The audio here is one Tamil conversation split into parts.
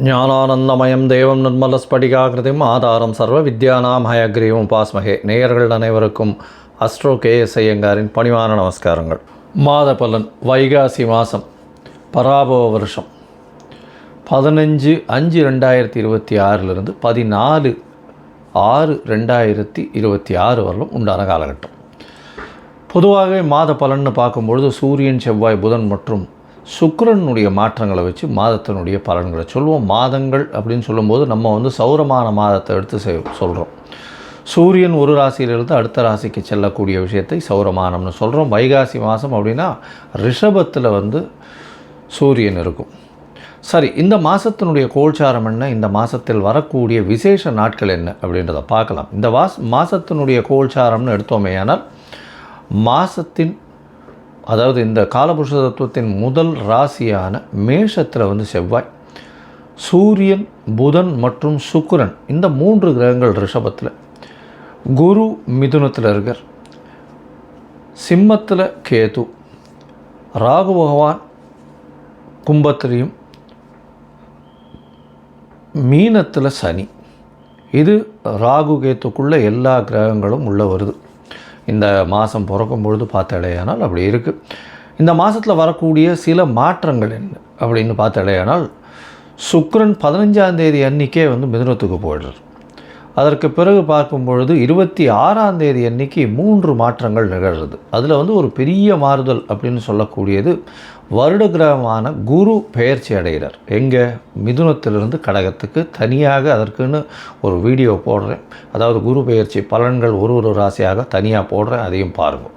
ஞானானந்தமயம் தேவம் நிர்மலஸ்படிகாகிருதிம் ஆதாரம் சர்வ வித்யானாம் ஹயக்ரீவம் உபாஸ்மகே. நேயர்கள் அனைவருக்கும் அஸ்ட்ரோ கேஎஸ் ஐயங்காரின் பணிவான நமஸ்காரங்கள். மாத பலன் வைகாசி மாதம் பராபவ வருஷம் 15/5/2026 14/6/2026 வரலும் உண்டான காலகட்டம். பொதுவாகவே மாத பலன்னு பார்க்கும்பொழுது சூரியன், செவ்வாய், புதன் மற்றும் சுக்கிரனுடைய மாற்றங்களை வச்சு மாதத்தினுடைய பலன்களை சொல்லுவோம். மாதங்கள் அப்படின்னு சொல்லும்போது நம்ம சௌரமான மாதத்தை எடுத்து சொல்கிறோம். சூரியன் ஒரு ராசியிலிருந்து அடுத்த ராசிக்கு செல்லக்கூடிய விஷயத்தை சௌரமானம்னு சொல்கிறோம். வைகாசி மாதம் அப்படின்னா ரிஷபத்தில் சூரியன் இருக்கும். சரி, இந்த மாதத்தினுடைய கோல்சாரம் என்ன, இந்த மாதத்தில் வரக்கூடிய விசேஷ நாட்கள் என்ன அப்படின்றத பார்க்கலாம். இந்த மாதத்தினுடைய கோல்சாரம்னு எடுத்தோமேயானால் மாதத்தின் அதாவது இந்த காலபுருஷ தத்துவத்தின் முதல் ராசியான மேஷத்தில் செவ்வாய், சூரியன், புதன் மற்றும் சுக்கிரன் இந்த 3 கிரகங்கள் ரிஷபத்தில், குரு மிதுனத்தில் இருக்கார், சிம்மத்தில் கேது, ராகு பகவான் கும்பத்திலையும், மீனத்தில் சனி. இது ராகு கேத்துக்குள்ளே எல்லா கிரகங்களும் உள்ளே வருது. இந்த மாதம் பிறக்கும் பொழுது பார்த்தாலேயானால் அப்படி இருக்குது. இந்த மாதத்தில் வரக்கூடிய சில மாற்றங்கள் என்ன அப்படின்னு பார்த்தாலேயானால் சுக்கிரன் 15ஆம் தேதி அன்றைக்கே மிதுனத்துக்கு போயிடுறார். அதற்கு பிறகு பார்க்கும் பொழுது 26ஆம் தேதி அன்றைக்கி 3 மாற்றங்கள் நிகழ்கிறது. அதில் ஒரு பெரிய மாறுதல் அப்படின்னு சொல்லக்கூடியது வருட கிரகமான குரு பெயர்ச்சி அடைகிறார். எங்கே? மிதுனத்திலிருந்து கடகத்துக்கு. தனியாக அதற்குன்னு ஒரு வீடியோ போடுறேன். அதாவது குரு பெயர்ச்சி பலன்கள் ஒரு ராசியாக தனியாக போடுறேன், அதையும் பாருங்கள்.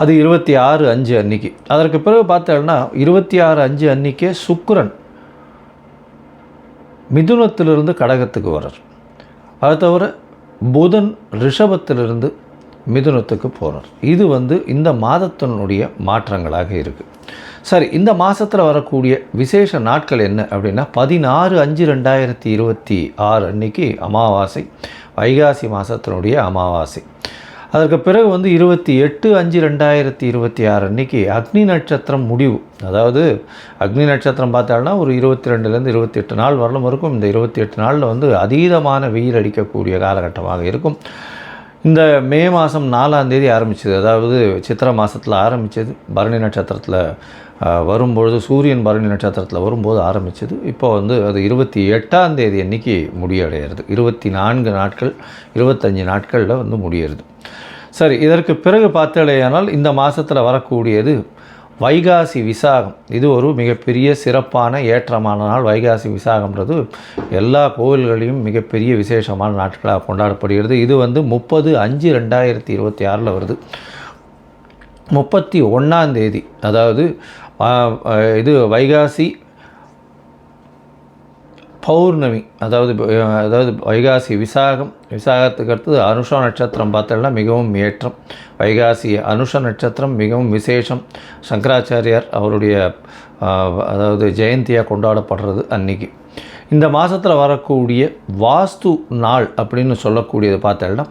அது 26/5 அன்றைக்கி. அதற்கு பிறகு பார்த்தோம்னா 26/5 அன்றைக்கே சுக்கிரன் மிதுனத்திலிருந்து கடகத்துக்கு வர்றார். அது தவிர புதன் ரிஷபத்திலிருந்து மிதுனத்துக்கு போகிறார். இது இந்த மாதத்தினுடைய மாற்றங்களாக இருக்குது. சரி, இந்த மாதத்தில் வரக்கூடிய விசேஷ நாட்கள் என்ன அப்படின்னா 16/5/2026 அன்றைக்கி அமாவாசை, வைகாசி மாதத்தினுடைய அமாவாசை. அதற்கு பிறகு 28/5/2026 அன்றைக்கி அக்னி நட்சத்திரம் முடிவு. அதாவது அக்னி நட்சத்திரம் பார்த்தாலும் ஒரு 22லேருந்து 28 நாள் வரலும் இருக்கும். இந்த 28 நாளில் அதீதமான வெயில் அடிக்கக்கூடிய காலகட்டமாக இருக்கும். இந்த மே மாதம் 4ஆம் தேதி ஆரம்பிச்சது, அதாவது சித்திரை மாதத்தில் ஆரம்பித்தது, பரணி நட்சத்திரத்தில் வரும்பொழுது, சூரியன் பரணி நட்சத்திரத்தில் வரும்போது ஆரம்பித்தது. இப்போ அது 28ஆம் தேதி அன்றைக்கி முடிவடைகிறது. 24 நாட்கள் 25 நாட்களில் முடியறது. சரி, இதற்கு பிறகு பார்த்தாலேயானால் இந்த மாதத்தில் வரக்கூடியது வைகாசி விசாகம். இது ஒரு மிகப்பெரிய சிறப்பான ஏற்றமான நாள். வைகாசி விசாகம்ன்றது எல்லா கோவில்களையும் மிகப்பெரிய விசேஷமான நாட்களாக கொண்டாடப்படுகிறது. இது 30/5/2026 வருது. 31ஆம் தேதி, அதாவது இது வைகாசி பௌர்ணமி, அதாவது வைகாசி விசாகத்துக்கு அடுத்தது அனுஷ நட்சத்திரம் பார்த்தோம்னா மிகவும் ஏற்றம். வைகாசி அனுஷ நட்சத்திரம் மிகவும் விசேஷம். சங்கராச்சாரியார் அவருடைய அதாவது ஜெயந்தியாக கொண்டாடப்படுறது அன்றைக்கி. இந்த மாதத்தில் வரக்கூடிய வாஸ்து நாள் அப்படின்னு சொல்லக்கூடியது பார்த்தோம்னா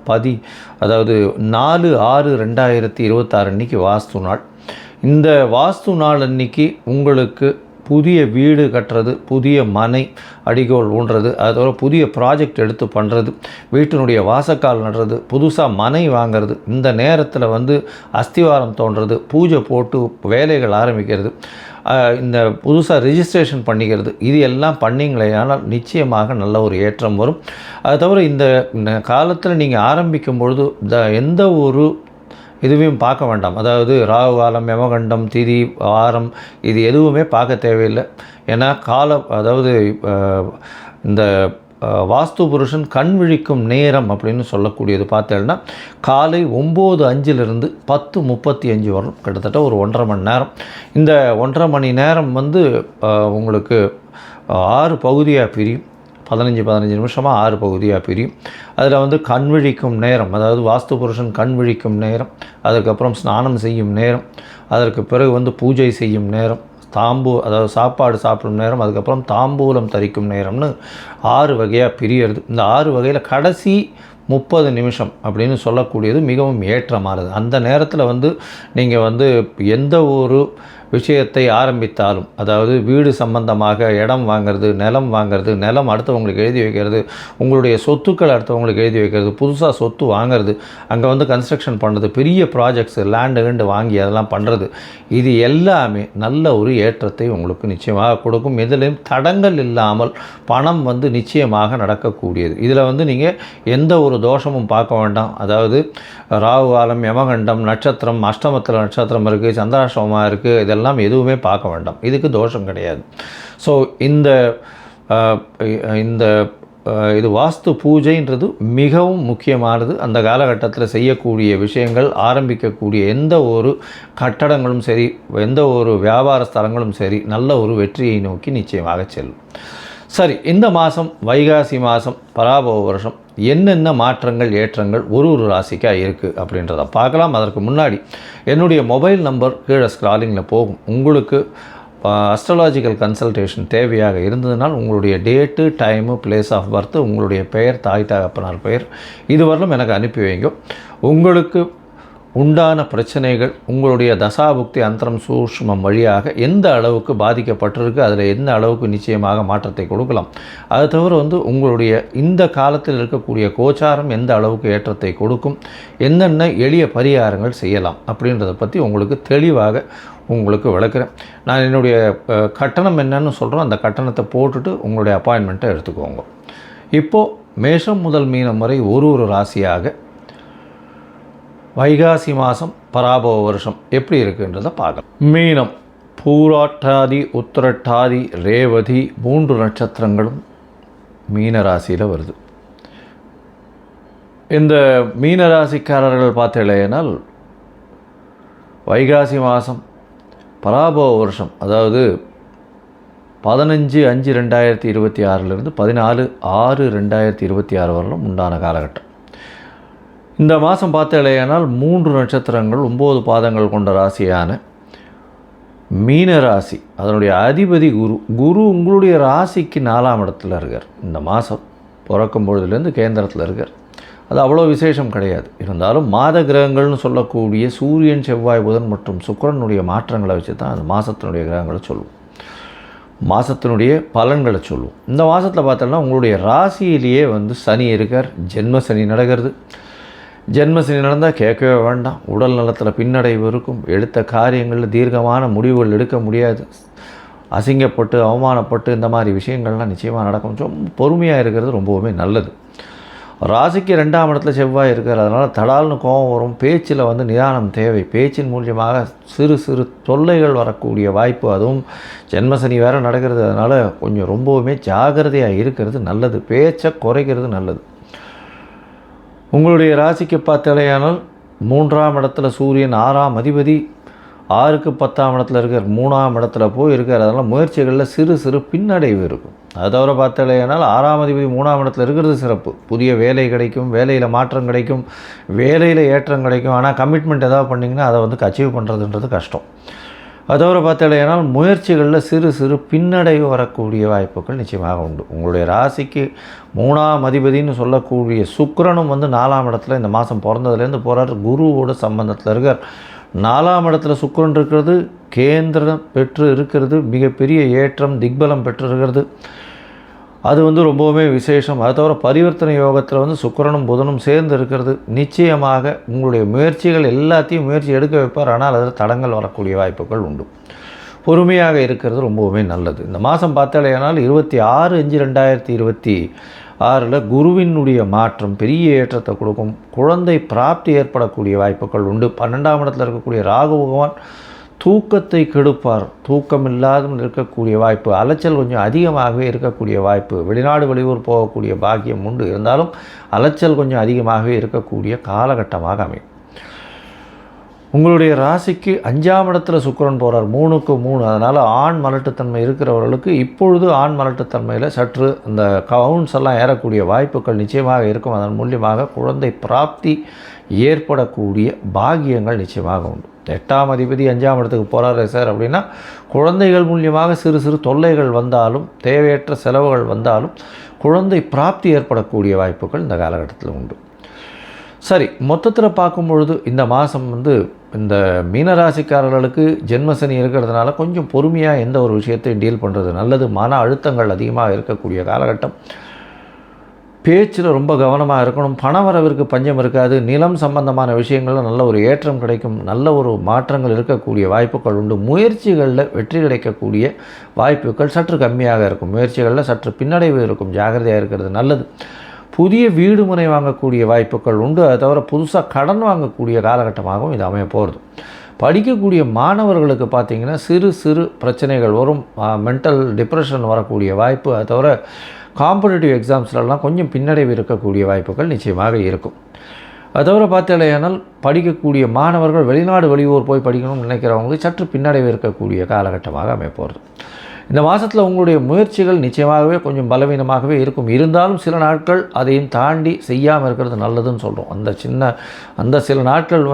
அதாவது 4/6/2026 அன்றைக்கி வாஸ்து நாள். இந்த வாஸ்து நாள் அன்றைக்கி உங்களுக்கு புதிய வீடு கட்டுறது, புதிய மனை அடிகோல் ஊன்றது, அதோட புதிய ப்ராஜெக்ட் எடுத்து பண்ணுறது, வீட்டினுடைய வாசக்கால் நடுறது, புதுசாக மனை வாங்கிறது, இந்த நேரத்தில் அஸ்திவாரம் தோன்றது, பூஜை போட்டு வேலைகள் ஆரம்பிக்கிறது, இந்த புதுசாக ரிஜிஸ்ட்ரேஷன் பண்ணிக்கிறது, இது எல்லாம் பண்ணிங்களே ஆனால் நிச்சயமாக நல்ல ஒரு ஏற்றம் வரும். அது தவிர இந்த காலத்தில் நீங்கள் ஆரம்பிக்கும் பொழுது எந்த ஒரு இதுவையும் பார்க்க வேண்டாம். அதாவது ராகு காலம், யமகண்டம், திதி, வாரம் இது எதுவுமே பார்க்க தேவையில்லை. ஏன்னா அதாவது இந்த வாஸ்து புருஷன் கண் விழிக்கும் நேரம் அப்படின்னு சொல்லக்கூடியது பார்த்தேன்னா காலை 9:05 10:35 வரும். கிட்டத்தட்ட ஒரு 1.5 மணி நேரம். இந்த 1.5 மணி நேரம் உங்களுக்கு 6 பகுதியாக பிரியும். 15 நிமிஷமாக 6 பகுதியாக பிரியும். அதில் கண் விழிக்கும் நேரம், அதாவது வாஸ்து புருஷன் கண் விழிக்கும் நேரம், அதுக்கப்புறம் ஸ்நானம் செய்யும் நேரம், அதற்கு பிறகு பூஜை செய்யும் நேரம், அதாவது சாப்பாடு சாப்பிடும் நேரம், அதுக்கப்புறம் தாம்பூலம் தரிக்கும் நேரம்னு 6 வகையாக பிரியறது. இந்த 6 வகையில் கடைசி 30 நிமிஷம் அப்படின்னு சொல்லக்கூடியது மிகவும் ஏற்றமானது. அந்த நேரத்தில் நீங்கள் எந்த ஒரு விஷயத்தை ஆரம்பித்தாலும், அதாவது வீடு சம்பந்தமாக இடம் வாங்கிறது, நிலம் வாங்கிறது, நிலம் அடுத்தவங்களுக்கு எழுதி வைக்கிறது, உங்களுடைய சொத்துக்கள் அடுத்தவங்களுக்கு எழுதி வைக்கிறது, புதுசாக சொத்து வாங்கிறது, அங்கே கன்ஸ்ட்ரக்ஷன் பண்ணுறது, பெரிய ப்ராஜெக்ட்ஸு லேண்டு வாங்கி அதெல்லாம் பண்ணுறது, இது எல்லாமே நல்ல ஒரு ஏற்றத்தை உங்களுக்கு நிச்சயமாக கொடுக்கும். எதிலையும் தடங்கள் இல்லாமல் பணம் நிச்சயமாக நடக்கக்கூடியது. இதில் நீங்கள் எந்த ஒரு தோஷமும் பார்க்க வேண்டாம். அதாவது ராகு காலம், யமகண்டம், நட்சத்திரம், அஷ்டமத்தில் நட்சத்திரம் இருக்குது, சந்திராஷ்டமமாக இருக்குது, இதெல்லாம் எதுவுமே பார்க்க வேண்டாம். இதுக்கு தோஷம் கிடையாது. ஸோ இது வாஸ்து பூஜைன்றது மிகவும் முக்கியமானது. அந்த காலகட்டத்தில் செய்யக்கூடிய விஷயங்கள், ஆரம்பிக்கக்கூடிய எந்த ஒரு கட்டடங்களும் சரி, எந்த ஒரு வியாபார ஸ்தலங்களும் சரி, நல்ல ஒரு வெற்றியை நோக்கி நிச்சயமாக செல்லும். சரி, இந்த மாதம் வைகாசி மாதம் பராபவ வருஷம் என்னென்ன மாற்றங்கள் ஏற்றங்கள் ஒரு ராசிக்காக இருக்குது அப்படின்றத பார்க்கலாம். அதற்கு முன்னாடி என்னுடைய மொபைல் நம்பர் கீழே ஸ்க்ராலிங்கில் போகும். உங்களுக்கு அஸ்ட்ராலாஜிக்கல் கன்சல்டேஷன் தேவையாக இருந்ததுனால் உங்களுடைய date, time, place of birth, உங்களுடைய பெயர், தாய் தகப்பனார் பெயர் இதுவரையிலும் எனக்கு அனுப்பி வைங்க. உங்களுக்கு உண்டான பிரச்சனைகள் உங்களுடைய தசாபுக்தி அந்தரம் சூஷ்மம் வழியாக எந்த அளவுக்கு பாதிக்கப்பட்டிருக்கு, அதில் எந்த அளவுக்கு நிச்சயமாக மாற்றத்தை கொடுக்கலாம், அது தவிர உங்களுடைய இந்த காலத்தில் இருக்கக்கூடிய கோச்சாரம் எந்த அளவுக்கு ஏற்றத்தை கொடுக்கும், என்னென்ன எளிய பரிகாரங்கள் செய்யலாம் அப்படின்றத பற்றி உங்களுக்கு தெளிவாக உங்களுக்கு விளக்குறேன். நான் என்னுடைய கட்டணம் என்னன்னு சொல்கிறோம், அந்த கட்டணத்தை போட்டுட்டு உங்களுடைய அப்பாயின்மெண்ட்டை எடுத்துக்கோங்க. இப்போது மேஷம் முதல் மீனம் வரை ஒரு ராசியாக வைகாசி மாதம் பராபவ வருஷம் எப்படி இருக்குன்றதை பார்க்கலாம். மீனம், பூராட்டாதி, உத்திரட்டாதி, ரேவதி 3 நட்சத்திரங்களும் மீன ராசியில் வருது. இந்த மீன ராசிக்காரர்கள் பார்த்தீங்களேனால் வைகாசி மாதம் பராபவ வருஷம், அதாவது 15/5/2026 14/6/2026 வரலும் உண்டான காலகட்டம். இந்த மாதம் பார்த்தீங்களேனால் 3 நட்சத்திரங்கள் 9 பாதங்கள் கொண்ட ராசியான மீன ராசி, அதனுடைய அதிபதி குரு உங்களுடைய ராசிக்கு 4ஆம் இடத்துல இருக்கார். இந்த மாதம் பிறக்கும் பொழுதுலேருந்து கேந்திரத்தில் இருக்கார். அது அவ்வளோ விசேஷம் கிடையாது. இருந்தாலும் மாத கிரகங்கள்னு சொல்லக்கூடிய சூரியன், செவ்வாய், புதன் மற்றும் சுக்கிரனுடைய மாற்றங்களை வச்சு தான் அந்த மாதத்தினுடைய கிரகங்களை சொல்லுவோம், மாதத்தினுடைய பலன்களை சொல்லுவோம். இந்த மாதத்தில் பார்த்தோம்னா உங்களுடைய ராசியிலேயே சனி இருக்கார். ஜென்ம சனி நடக்கிறது. ஜென்ம சனி நடந்தால் கேட்கவே வேண்டாம். உடல் நலத்தில் பின்னடைவு இருக்கும். எடுத்த காரியங்களில் தீர்க்கமான முடிவுகள் எடுக்க முடியாது. அசிங்கப்பட்டு அவமானப்பட்டு இந்த மாதிரி விஷயங்கள்லாம் நிச்சயமாக நடக்கும். ரொம்ப பொறுமையாக இருக்கிறது ரொம்பவுமே நல்லது. ராசிக்கு 2ஆம் இடத்துல செவ்வாய் இருக்கார். அதனால் தடால்னு கோபம் வரும். பேச்சில் நிதானம் தேவை. பேச்சின் மூலியமாக சிறு சிறு தொல்லைகள் வரக்கூடிய வாய்ப்பு, அதுவும் ஜென்மசனி வேறு நடக்கிறது. அதனால் கொஞ்சம் ரொம்பவுமே ஜாகிரதையாக இருக்கிறது நல்லது. பேச்சை குறைக்கிறது நல்லது. உங்களுடைய ராசிக்கு பார்த்தாலேயானால் 3ஆம் இடத்துல சூரியன் 6ஆம் அதிபதி 6க்கு 10ஆம் இடத்துல இருக்கார். 3ஆம் இடத்துல போய் இருக்கார். அதனால் முயற்சிகளில் சிறு சிறு பின்னடைவு இருக்கும். அது தவிர பார்த்தாலேயானால் 6ஆம் அதிபதி 3ஆம் இடத்துல இருக்கிறது சிறப்பு. புதிய வேலை கிடைக்கும், வேலையில் மாற்றம் கிடைக்கும், வேலையில் ஏற்றம் கிடைக்கும். ஆனால் கமிட்மெண்ட் ஏதாவது பண்ணிங்கன்னா அதை அச்சீவ் பண்ணுறதுன்றது கஷ்டம். அது தவிர பார்த்தாலேயானால் முயற்சிகளில் சிறு சிறு பின்னடைவு வரக்கூடிய வாய்ப்புகள் நிச்சயமாக உண்டு. உங்களுடைய ராசிக்கு 3ஆம் அதிபதினு சொல்லக்கூடிய சுக்கிரனும் 4ஆம் இடத்துல இந்த மாதம் பிறந்ததுலேருந்து போகிறார். குருவோட சம்பந்தத்தில் இருக்கார். 4ஆம் இடத்துல சுக்கிரன் இருக்கிறது, கேந்திரம் பெற்று இருக்கிறது, மிகப்பெரிய ஏற்றம், திக்பலம் பெற்றிருக்கிறது. அது ரொம்பவுமே விசேஷம். அது தவிர பரிவர்த்தனை யோகத்தில் சுக்கிரனும் புதனும் சேர்ந்து இருக்கிறது. நிச்சயமாக உங்களுடைய முயற்சிகள் எல்லாத்தையும் முயற்சி எடுக்க வைப்பார். ஆனால் அதில் தடங்கள் வரக்கூடிய வாய்ப்புகள் உண்டு. பொறுமையாக இருக்கிறது ரொம்பவுமே நல்லது. இந்த மாதம் பார்த்தாலேயானால் 26/5/2026 குருவினுடைய மாற்றம் பெரிய ஏற்றத்தை கொடுக்கும். குழந்தை பிராப்தி ஏற்படக்கூடிய வாய்ப்புகள் உண்டு. 12ஆம் இடத்தில் இருக்கக்கூடிய ராகு பகவான் தூக்கத்தை கெடுப்பார். தூக்கம் இல்லாத இருக்கக்கூடிய வாய்ப்பு, அலைச்சல் கொஞ்சம் அதிகமாகவே இருக்கக்கூடிய வாய்ப்பு, வெளிநாடு வெளியூர் போகக்கூடிய பாக்கியம் உண்டு. இருந்தாலும் அலைச்சல் கொஞ்சம் அதிகமாகவே இருக்கக்கூடிய காலகட்டமாக அமையும். உங்களுடைய ராசிக்கு 5ஆம் இடத்துல சுக்கிரன் போகிறார். 3க்கு 3. அதனால் ஆண் மலட்டுத்தன்மை இருக்கிறவர்களுக்கு இப்பொழுது ஆண் மலட்டுத்தன்மையில் சற்று இந்த கவுன்ஸ் எல்லாம் ஏறக்கூடிய வாய்ப்புகள் நிச்சயமாக இருக்கும். அதன் மூலியமாக குழந்தை பிராப்தி ஏற்படக்கூடிய பாக்கியங்கள் நிச்சயமாக உண்டு. 8ஆம் அதிபதி 5ஆம் இடத்துக்கு போகிறாரு சார் அப்படின்னா குழந்தைகள் மூலியமாக சிறு சிறு தொல்லைகள் வந்தாலும், தேவையற்ற செலவுகள் வந்தாலும் குழந்தை பிராப்தி ஏற்படக்கூடிய வாய்ப்புகள் இந்த காலகட்டத்தில் உண்டு. சரி, மொத்தத்தில் பார்க்கும் பொழுது இந்த மாதம் இந்த மீனராசிக்காரர்களுக்கு ஜென்மசனி இருக்கிறதுனால கொஞ்சம் பொறுமையாக எந்த ஒரு விஷயத்தையும் டீல் பண்ணுறது நல்லது. மன அழுத்தங்கள் அதிகமாக இருக்கக்கூடிய காலகட்டம். பேச்சில் ரொம்ப கவனமாக இருக்கணும். பண வரவிற்கு பஞ்சம் இருக்காது. நிலம் சம்பந்தமான விஷயங்களில் நல்ல ஒரு ஏற்றம் கிடைக்கும். நல்ல ஒரு மாற்றங்கள் இருக்கக்கூடிய வாய்ப்புகள் உண்டு. முயற்சிகளில் வெற்றி கிடைக்கக்கூடிய வாய்ப்புகள் சற்று கம்மியாக இருக்கும். முயற்சிகளில் சற்று பின்னடைவு இருக்கும். ஜாகிரதையாக இருக்கிறது நல்லது. புதிய வீடு முனை வாங்கக்கூடிய வாய்ப்புகள் உண்டு. அதை தவிர புதுசாக கடன் வாங்கக்கூடிய காலகட்டமாகவும் இது அமைய போகிறது. படிக்கக்கூடிய மாணவர்களுக்கு பார்த்திங்கன்னா சிறு சிறு பிரச்சனைகள் வரும். மென்டல் டிப்ரெஷன் வரக்கூடிய வாய்ப்பு. அதை தவிர காம்படிட்டிவ் எக்ஸாம்ஸ்லாம் கொஞ்சம் பின்னடைவு இருக்கக்கூடிய வாய்ப்புகள் நிச்சயமாக இருக்கும். அது தவிர பார்த்தாலேயானால் படிக்கக்கூடிய மாணவர்கள் வெளிநாடு வெளியூர் போய் படிக்கணும்னு நினைக்கிறவங்களுக்கு சற்று பின்னடைவு இருக்கக்கூடிய காலகட்டமாக அமைப்போகிறது. இந்த மாதத்தில் உங்களுடைய முயற்சிகள் நிச்சயமாகவே கொஞ்சம் பலவீனமாகவே இருக்கும். இருந்தாலும் சில நாட்கள் அதையும் தாண்டி செய்யாமல் இருக்கிறது நல்லதுன்னு சொல்கிறோம். அந்த சில நாட்கள்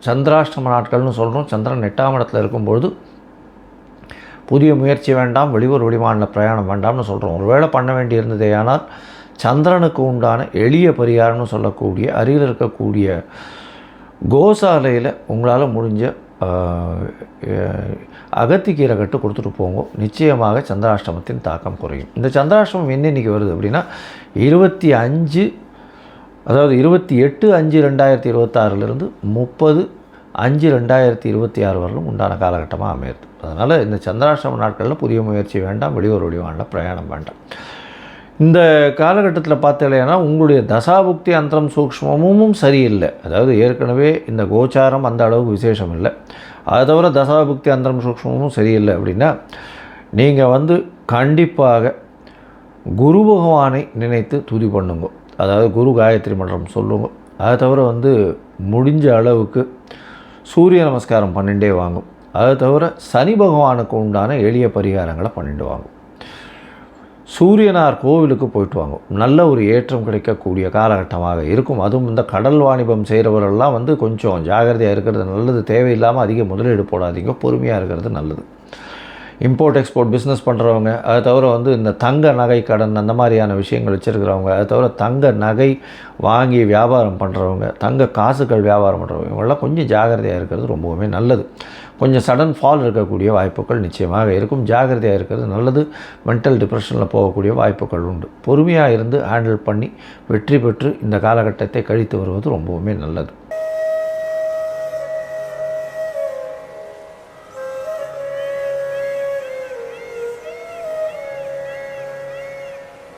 சந்திராஷ்டம நாட்கள்னு சொல்கிறோம். சந்திரன் 8ஆம் இடத்துல இருக்கும்பொழுது புதிய முயற்சி வேண்டாம், வெளியூர் வெளிமாநில பிரயாணம் வேண்டாம்னு சொல்கிறோம். ஒருவேளை பண்ண வேண்டி இருந்ததே ஆனால் சந்திரனுக்கு உண்டான எளிய பரிகாரம்னு சொல்லக்கூடிய அருகில் இருக்கக்கூடிய கோசாலையில் உங்களால் முடிஞ்ச அகத்திக்கீரை கட்டு கொடுத்துட்டு போங்க. நிச்சயமாக சந்திராஷ்டமத்தின் தாக்கம் குறையும். இந்த சந்திராஷ்டமம் என்னைக்கு வருது அப்படின்னா 28/5/2026 30/5/2026 வரலும் உண்டான காலகட்டமாக அமையுது. அதனால் இந்த சந்திராஷ்டம நாட்களில் புதிய முயற்சி வேண்டாம், வெளியூர் வெளிவாண்ட பிரயாணம் வேண்டாம். இந்த காலகட்டத்தில் பார்த்தீங்கன்னா உங்களுடைய தசாபுக்தி அந்தரம் சூக்ஷ்மமும் சரியில்லை. அதாவது ஏற்கனவே இந்த கோச்சாரம் அந்த அளவுக்கு விசேஷம் இல்லை. அதை தவிர தசாபுக்தி அந்தரம் சூக்ஷ்மமும் சரியில்லை அப்படின்னா நீங்கள் கண்டிப்பாக குரு பகவானை நினைத்து துதி பண்ணுங்க. அதாவது குரு காயத்ரி மன்றம் சொல்லுங்க. அதை தவிர முடிஞ்ச அளவுக்கு சூரிய நமஸ்காரம் பண்ணிகிட்டே வாங்கும். அதை தவிர சனி பகவானுக்கு உண்டான எளிய பரிகாரங்களை பண்ணிட்டு வாங்கும். சூரியனார் கோவிலுக்கு போயிட்டு வாங்க. நல்ல ஒரு ஏற்றம் கிடைக்கக்கூடிய காலகட்டமாக இருக்கும். அதுவும் இந்த கடல் வாணிபம் செய்கிறவரெல்லாம் கொஞ்சம் ஜாகிரதையாக இருக்கிறது நல்லது. தேவையில்லாமல் அதிக முதலீடு போடாதீங்க. பொறுமையாக இருக்கிறது நல்லது. இம்போர்ட் எக்ஸ்போர்ட் பிஸ்னஸ் பண்ணுறவங்க, அதை தவிர இந்த தங்க நகை கடன் அந்த மாதிரியான விஷயங்கள் வச்சுருக்கிறவங்க, அதை தவிர தங்க நகை வாங்கி வியாபாரம் பண்ணுறவங்க, தங்க காசுகள் வியாபாரம் பண்ணுறவங்க, இவங்களாம் கொஞ்சம் ஜாகிரதையாக இருக்கிறது ரொம்பவுமே நல்லது. கொஞ்சம் சடன் ஃபால் இருக்கக்கூடிய வாய்ப்புகள் நிச்சயமாக இருக்கும். ஜாகிரதையாக இருக்கிறது நல்லது. மென்டல் டிப்ரெஷனில் போகக்கூடிய வாய்ப்புகள் உண்டு. பொறுமையாக இருந்து ஹேண்டில் பண்ணி வெற்றி பெற்று இந்த காலகட்டத்தை கழித்து வருவது ரொம்பவுமே நல்லது.